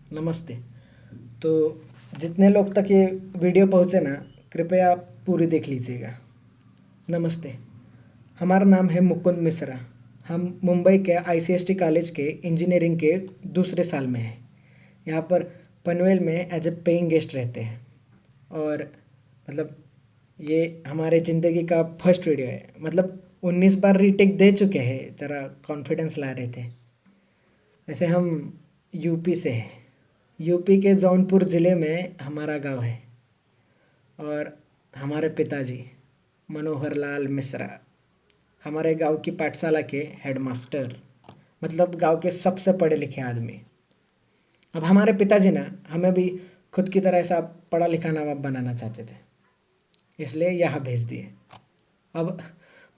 नमस्ते। तो जितने लोग तक ये वीडियो पहुँचे ना, कृपया आप पूरी देख लीजिएगा। नमस्ते। हमारा नाम है मुकुंद मिश्रा। हम मुंबई के आईसीएसटी कॉलेज के इंजीनियरिंग के दूसरे साल में हैं। यहाँ पर पनवेल में एज ए पेइंग गेस्ट रहते हैं। और मतलब ये हमारे ज़िंदगी का फर्स्ट वीडियो है। मतलब 19 बार रीटेक दे चुके हैं, ज़रा कॉन्फिडेंस ला रहे थे। वैसे हम यूपी से हैं। यूपी के जौनपुर ज़िले में हमारा गांव है। और हमारे पिताजी मनोहर लाल मिश्रा हमारे गांव की पाठशाला के हेडमास्टर, मतलब गांव के सबसे पढ़े लिखे आदमी। अब हमारे पिताजी ना हमें भी खुद की तरह ऐसा पढ़ा लिखा नवाब बनाना चाहते थे, इसलिए यहाँ भेज दिए। अब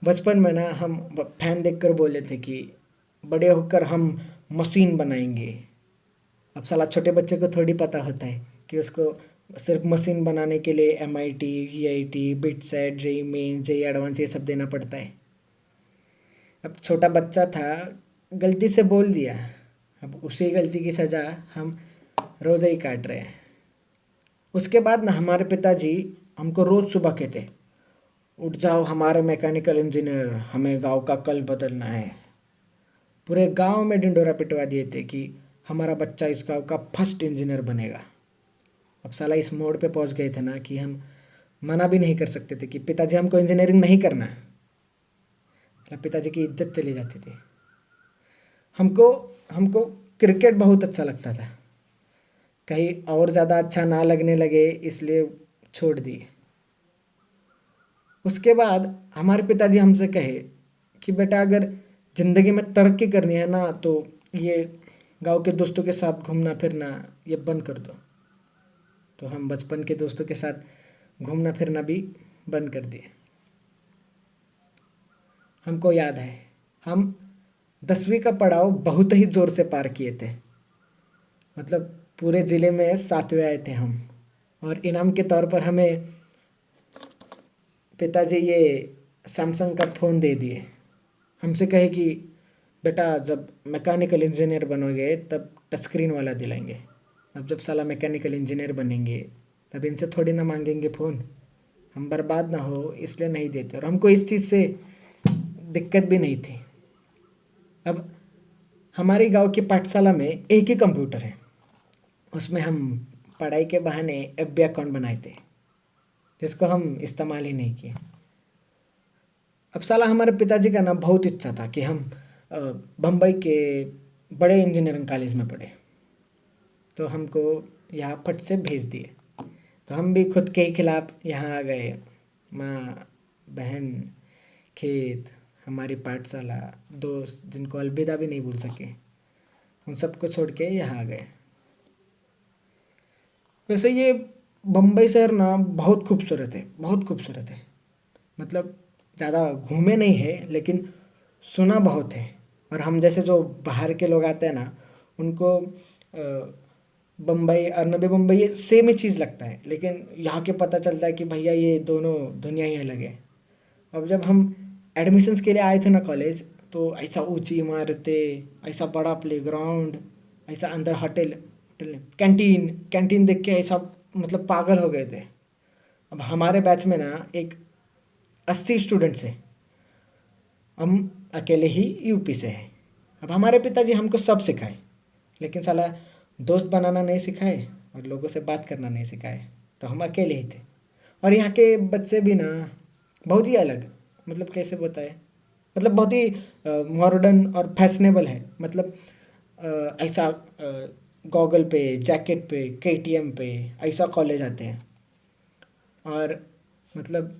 बचपन में ना हम फैन देखकर बोले थे कि बड़े होकर हम मशीन बनाएंगे। अब साला छोटे बच्चे को थोड़ी पता होता है कि उसको सिर्फ मशीन बनाने के लिए MIT, VIT, BITSAT, JEE Main, JEE advance ये सब देना पड़ता है। अब छोटा बच्चा था, गलती से बोल दिया। अब उसी गलती की सज़ा हम रोज़ ही काट रहे हैं। उसके बाद ना हमारे पिताजी हमको रोज़ सुबह कहते, उठ जाओ हमारे मैकेनिकल इंजीनियर, हमें गांव का कल बदलना है। पूरे गांव में ढिंडोरा पिटवा दिए थे कि हमारा बच्चा इस गांव का फर्स्ट इंजीनियर बनेगा। अब साला इस मोड़ पे पहुंच गए थे ना कि हम मना भी नहीं कर सकते थे कि पिताजी हमको इंजीनियरिंग नहीं करना। मतलब पिताजी की इज्जत चली जाती थी। हमको हमको क्रिकेट बहुत अच्छा लगता था, कहीं और ज़्यादा अच्छा ना लगने लगे इसलिए छोड़ दिए। उसके बाद हमारे पिताजी हमसे कहे कि बेटा अगर ज़िंदगी में तरक्की करनी है ना तो ये गांव के दोस्तों के साथ घूमना फिरना ये बंद कर दो। तो हम बचपन के दोस्तों के साथ घूमना फिरना भी बंद कर दिए। हमको याद है हम 10वीं का पड़ाव बहुत ही ज़ोर से पार किए थे। मतलब पूरे ज़िले में 7वें आए थे हम। और इनाम के तौर पर हमें पिताजी ये सैमसंग का फ़ोन दे दिए। हमसे कहे कि बेटा जब मैकेनिकल इंजीनियर बनोगे तब टच स्क्रीन वाला दिलाएंगे। अब जब साला मैकेनिकल इंजीनियर बनेंगे तब इनसे थोड़ी ना मांगेंगे फ़ोन। हम बर्बाद ना हो इसलिए नहीं देते, और हमको इस चीज़ से दिक्कत भी नहीं थी। अब हमारे गांव की पाठशाला में एक ही कंप्यूटर है, उसमें हम पढ़ाई के बहाने FB अकाउंट बनाए थे जिसको हम इस्तेमाल ही नहीं किए। अब साला हमारे पिताजी का ना बहुत इच्छा था कि हम बम्बई के बड़े इंजीनियरिंग कॉलेज में पढ़े, तो हमको यहाँ फट से भेज दिए। तो हम भी खुद के ही खिलाफ यहाँ आ गए। माँ, बहन, खेत, हमारी पाठशाला, दोस्त जिनको अलविदा भी नहीं भूल सके, उन सबको छोड़ के यहाँ आ गए। वैसे ये बम्बई शहर ना बहुत खूबसूरत है, बहुत खूबसूरत है। मतलब ज़्यादा घूमे नहीं है लेकिन सुना बहुत है। और हम जैसे जो बाहर के लोग आते हैं ना उनको बम्बई और नवी मुंबई ये सेम ही चीज़ लगता है, लेकिन यहाँ के पता चलता है कि भैया ये दोनों दुनिया ही अलग है। अब जब हम एडमिशन्स के लिए आए थे ना कॉलेज, तो ऐसा ऊंची इमारतें, ऐसा बड़ा प्लेग्राउंड, ऐसा अंदर होटल होटल कैंटीन कैंटीन देख के ऐसा मतलब पागल हो गए थे। अब हमारे बैच में ना एक 80 स्टूडेंट्स हैं, हम अकेले ही यूपी से हैं। अब हमारे पिताजी हमको सब सिखाए, लेकिन साला दोस्त बनाना नहीं सिखाए और लोगों से बात करना नहीं सिखाए, तो हम अकेले ही थे। और यहाँ के बच्चे भी ना बहुत ही अलग, मतलब कैसे बताए, मतलब बहुत ही मॉडर्न और फैशनेबल है। मतलब ऐसा गॉगल पे, जैकेट पे, KTM पे ऐसा कॉलेज आते हैं। और मतलब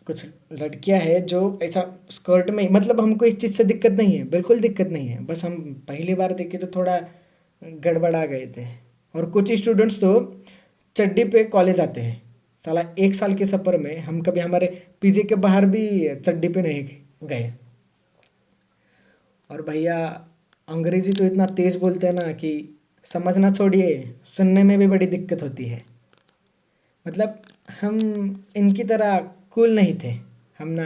कुछ लड़कियां हैं जो ऐसा स्कर्ट में, मतलब हमको इस चीज़ से दिक्कत नहीं है, बिल्कुल दिक्कत नहीं है, बस हम पहली बार देखे तो थोड़ा गड़बड़ा गए थे। और कुछ स्टूडेंट्स तो चड्डी पे कॉलेज आते हैं। साला 1 साल के सफ़र में हम कभी हमारे PG के बाहर भी चड्डी पे नहीं गए। और भैया अंग्रेजी तो इतना तेज़ बोलते हैं ना कि समझना छोड़िए, सुनने में भी बड़ी दिक्कत होती है। मतलब हम इनकी तरह कूल नहीं थे। हम ना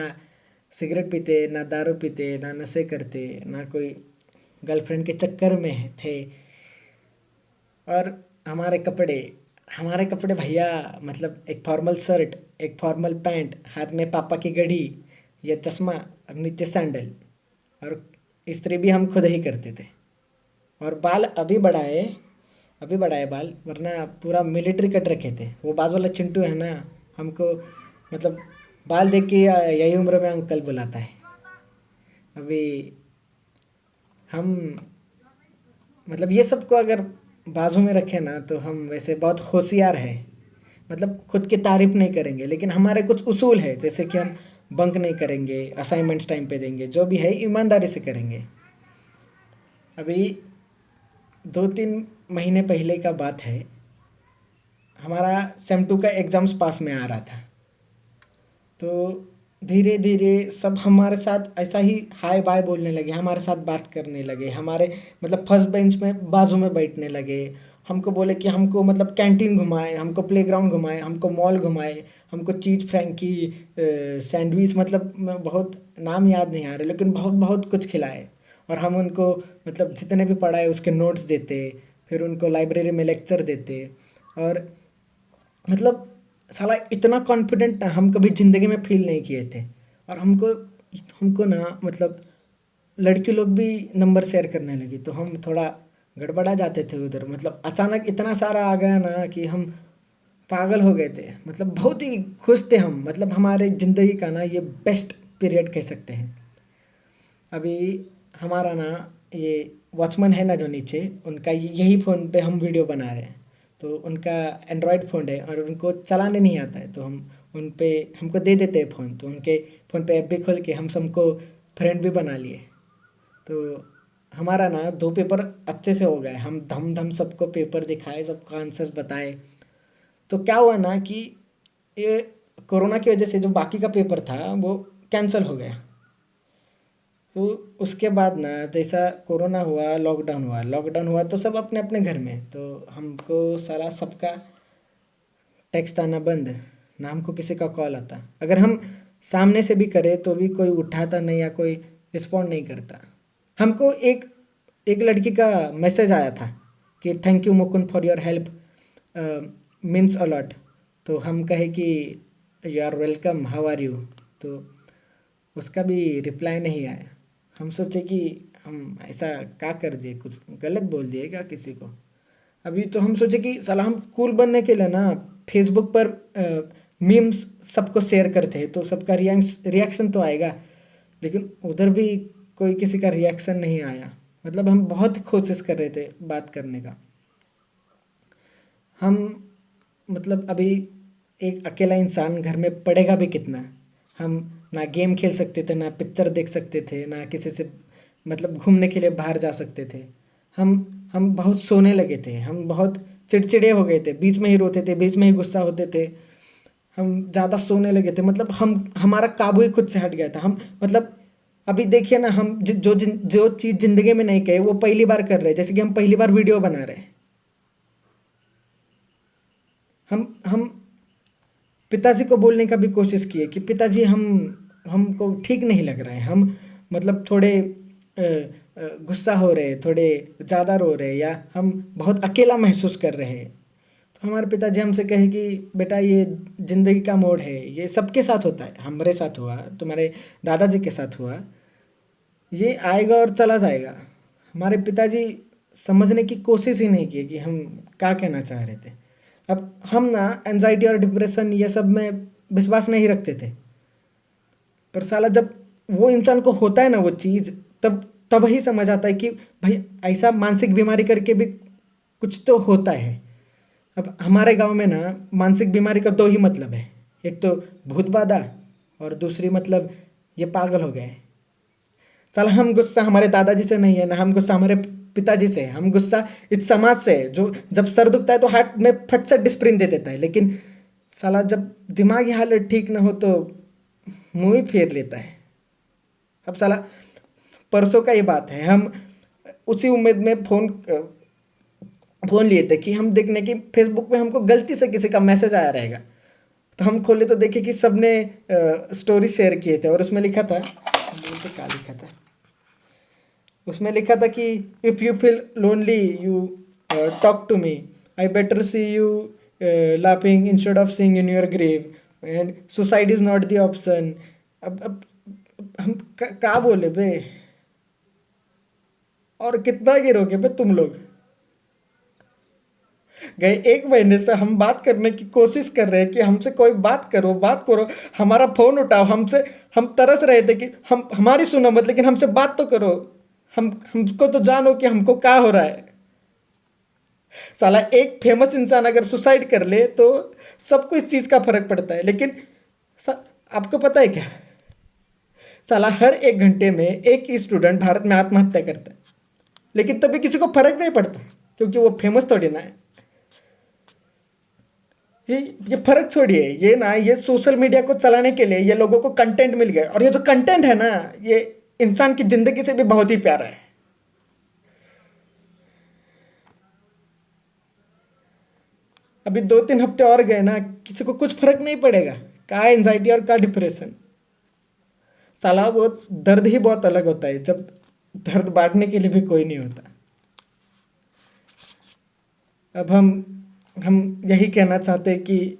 सिगरेट पीते, ना दारू पीते, ना नशे करते, ना कोई गर्लफ्रेंड के चक्कर में थे। और हमारे कपड़े भैया, मतलब एक फॉर्मल शर्ट, एक फॉर्मल पैंट, हाथ में पापा की घड़ी या चश्मा और नीचे सैंडल। और इस्त्री भी हम खुद ही करते थे। और बाल अभी बढ़ाए बाल, वरना पूरा मिलिट्री कट रखे थे। वो बाजू वाला चिंटू है ना, हमको मतलब बाल देख के यही उम्र में अंकल बुलाता है। अभी हम मतलब ये सब को अगर बाजू में रखें ना, तो हम वैसे बहुत होशियार है। मतलब खुद की तारीफ नहीं करेंगे, लेकिन हमारे कुछ उसूल है, जैसे कि हम बंक नहीं करेंगे, असाइनमेंट्स टाइम पे देंगे, जो भी है ईमानदारी से करेंगे। अभी 2-3 महीने पहले का बात है, हमारा सेम 2 का एग्ज़ाम्स पास में आ रहा था। तो धीरे धीरे सब हमारे साथ ऐसा ही हाय बाय बोलने लगे, हमारे साथ बात करने लगे, हमारे मतलब फर्स्ट बेंच में बाजू में बैठने लगे। हमको बोले कि हमको मतलब कैंटीन घुमाए, हमको प्लेग्राउंड घुमाए, हमको मॉल घुमाए, हमको चीज़ फ्रैंकी, सैंडविच, मतलब बहुत नाम याद नहीं आ रहे, लेकिन बहुत बहुत कुछ खिलाए। और हम उनको मतलब जितने भी पढ़ाए उसके नोट्स देते, फिर उनको लाइब्रेरी में लेक्चर देते। और मतलब साला इतना कॉन्फिडेंट हम कभी ज़िंदगी में फील नहीं किए थे। और हमको हमको ना मतलब लड़की लोग भी नंबर शेयर करने लगी, तो हम थोड़ा गड़बड़ा जाते थे उधर। मतलब अचानक इतना सारा आ गया ना कि हम पागल हो गए थे। मतलब बहुत ही खुश थे हम, मतलब हमारे ज़िंदगी का ना ये बेस्ट पीरियड कह सकते हैं। अभी हमारा ना ये वॉचमैन है ना जो नीचे, उनका यही फ़ोन पे हम वीडियो बना रहे हैं। तो उनका एंड्रॉयड फ़ोन है और उनको चलाने नहीं आता है, तो हम उन पे हमको दे देते हैं फ़ोन। तो उनके फ़ोन पे ऐप भी खोल के हम सबको फ्रेंड भी बना लिए। तो हमारा ना 2 पेपर अच्छे से हो गए, हम धम धम सबको पेपर दिखाए, सबको आंसर्स बताए। तो क्या हुआ ना कि ये कोरोना की वजह से जो बाकी का पेपर था वो कैंसिल हो गया। तो उसके बाद ना जैसा कोरोना हुआ, लॉकडाउन हुआ तो सब अपने अपने घर में। तो हमको साला सबका टेक्स्ट आना बंद, ना हमको किसी का कॉल आता। अगर हम सामने से भी करें तो भी कोई उठाता नहीं या कोई रिस्पॉन्ड नहीं करता। हमको एक एक लड़की का मैसेज आया था कि thank you Mukund for your help, means a lot. तो हम कहे कि you are welcome, how are you. तो उसका भी रिप्लाई नहीं आया। हम सोचे कि हम ऐसा क्या कर दिए, कुछ गलत बोल दिए क्या किसी को। अभी तो हम सोचे कि साला हम कूल बनने के लिए ना फेसबुक पर मीम्स सबको शेयर करते हैं, तो सबका रिएक्शन तो आएगा। लेकिन उधर भी कोई किसी का रिएक्शन नहीं आया। मतलब हम बहुत कोशिश कर रहे थे बात करने का। हम मतलब अभी एक अकेला इंसान घर में पढ़ेगा भी कितना। हम ना गेम खेल सकते थे, ना पिक्चर देख सकते थे, ना किसी से मतलब घूमने के लिए बाहर जा सकते थे। हम बहुत सोने लगे थे, हम बहुत चिड़चिड़े हो गए थे, बीच में ही रोते थे, बीच में ही गुस्सा होते थे। हम ज़्यादा सोने लगे थे, मतलब हमारा काबू ही खुद से हट गया था। हम मतलब अभी देखिए ना, हम जो चीज़ ज़िंदगी में नहीं कहे वो पहली बार कर रहे हैं। जैसे कि हम पहली बार वीडियो बना रहे हैं। हम पिताजी को बोलने का भी कोशिश किए कि पिताजी हमको ठीक नहीं लग रहा है। हम मतलब थोड़े गुस्सा हो रहे, थोड़े ज़्यादा रो रहे, या हम बहुत अकेला महसूस कर रहे हैं। तो हमारे पिताजी हमसे कहे कि बेटा ये ज़िंदगी का मोड़ है, ये सबके साथ होता है। हमारे साथ हुआ, तुम्हारे दादाजी के साथ हुआ, ये आएगा और चला जाएगा। हमारे पिताजी समझने की कोशिश ही नहीं की कि हम क्या कहना चाह रहे थे। अब हम ना एंजाइटी और डिप्रेशन ये सब में विश्वास नहीं रखते थे। पर साला जब वो इंसान को होता है ना वो चीज़, तब तब ही समझ आता है कि भाई ऐसा मानसिक बीमारी करके भी कुछ तो होता है। अब हमारे गांव में ना मानसिक बीमारी का 2 ही मतलब है, एक तो भूत बाधा और दूसरी मतलब ये पागल हो गए। साला हम गुस्सा हमारे दादाजी से नहीं है, ना हम गुस्सा हमारे पिताजी से है। हम गुस्सा इस समाज से है, जो जब सर दुखता है तो हाथ में फट से डिस्प्रिन दे देता है, लेकिन साला जब दिमागी हालत ठीक ना हो तो मुंह ही फेर लेता है। अब साला परसों का ये बात है, हम उसी उम्मीद में फ़ोन लिए थे कि हम देखने की फेसबुक पे हमको गलती से किसी का मैसेज आया रहेगा। तो हम खोले तो देखे कि सबने स्टोरी शेयर किए थे, और उसमें लिखा था, तो क्या लिखा था उसमें लिखा था कि if you feel lonely, you talk to me. I better see you laughing instead of seeing in your grave, and suicide is not the option. अब हम क्या बोले बे? और कितना गिरोगे बे तुम लोग? गए 1 महीने से हम बात करने की कोशिश कर रहे हैं कि हमसे कोई बात करो, हमारा फोन उठाओ, हम तरस रहे थे कि हम हमारी सुनो मत, लेकिन हमसे बात तो करो, हमको तो जानो कि हमको क्या हो रहा है। साला एक फेमस इंसान अगर सुसाइड कर ले तो सबको इस चीज का फर्क पड़ता है, लेकिन आपको पता है क्या, साला हर 1 घंटे में एक स्टूडेंट भारत में आत्महत्या करता है, लेकिन तभी किसी को फर्क नहीं पड़ता क्योंकि वो फेमस थोड़ी ना है। ये फर्क छोड़िए, ये सोशल मीडिया को चलाने के लिए ये लोगों को कंटेंट मिल गया, और ये जो कंटेंट है ना, ये इंसान की जिंदगी से भी बहुत ही प्यारा है। अभी 2-3 हफ्ते और गए ना, किसी को कुछ फर्क नहीं पड़ेगा, क्या एंजाइटी और क्या डिप्रेशन। साला वो दर्द ही बहुत अलग होता है जब दर्द बांटने के लिए भी कोई नहीं होता। अब हम यही कहना चाहते हैं कि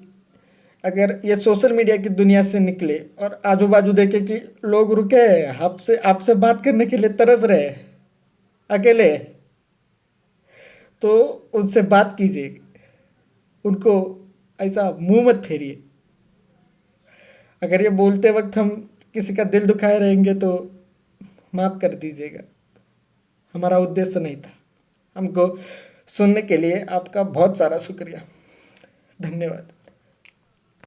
अगर ये सोशल मीडिया की दुनिया से निकले और आजू बाजू देखे कि लोग रुके आपसे आपसे बात करने के लिए तरस रहे अकेले, तो उनसे बात कीजिए, उनको ऐसा मुंह मत फेरिए। अगर ये बोलते वक्त हम किसी का दिल दुखाए रहेंगे तो माफ़ कर दीजिएगा, हमारा उद्देश्य नहीं था। हमको सुनने के लिए आपका बहुत सारा शुक्रिया, धन्यवाद।